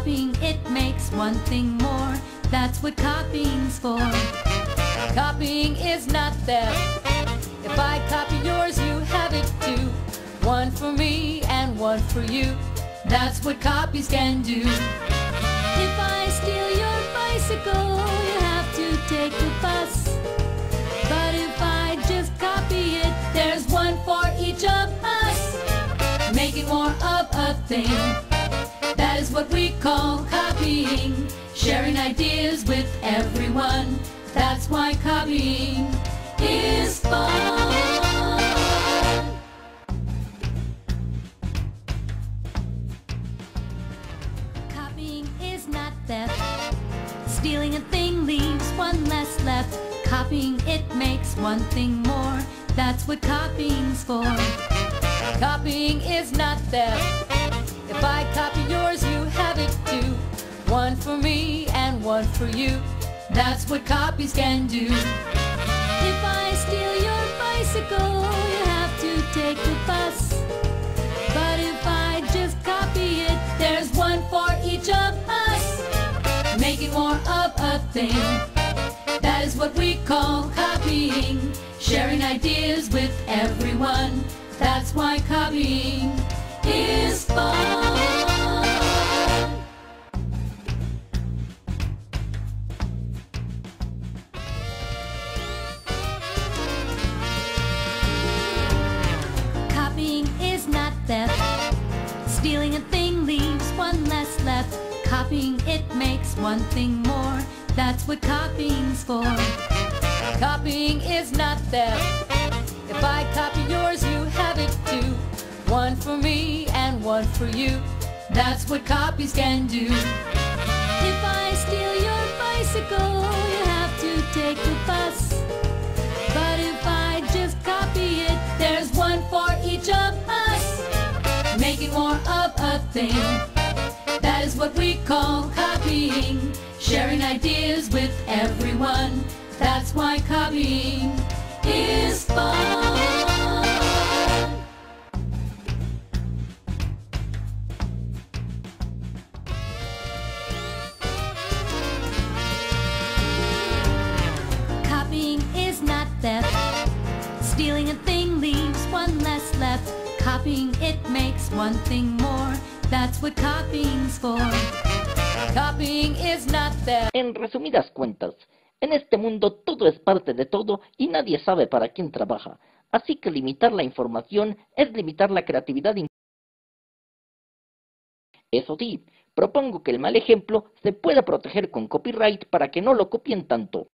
copying, it makes one thing more. That's what copying's for. Copying is not theft. If I copy yours, you have it too. One for me and one for you. That's what copies can do. If I steal your bicycle, you have to take the bus. But if I just copy it, there's one for each of us. Making more of a thing, that is what we call copying. Sharing ideas with everyone, that's why copying is fun. Copying is not theft. Stealing a thing leaves one less left. Copying, it makes one thing more. That's what copying's for. Copying is not theft. If I copy yours, you have it too. One for me and one for you. That's what copies can do. If I steal your bicycle, you have to take the bus. But if I just copy it, there's one for each of us. Making more of a thing, that is what we call copying. Sharing ideas with everyone, that's why copying is fun. Copying is not theft. Stealing a thing leaves one less left. Copying, it makes one thing more. That's what copying's for. Copying is not theft. If I copy yours, you have it too. One for me and one for you. That's what copies can do. If I steal your bicycle, you have to take the bus. But if I just copy it, there's one for each of us. Making more of a thing, that is what we call copying. Sharing ideas with everyone, that's why copying is fun. Copying is not theft. Stealing a thing leaves one less left. Copying, it makes one thing more. That's what copying's for. Copying is not theft. En resumidas cuentas, en este mundo todo es parte de todo y nadie sabe para quién trabaja. Así que limitar la información es limitar la creatividad. Eso sí, propongo que el mal ejemplo se pueda proteger con copyright para que no lo copien tanto.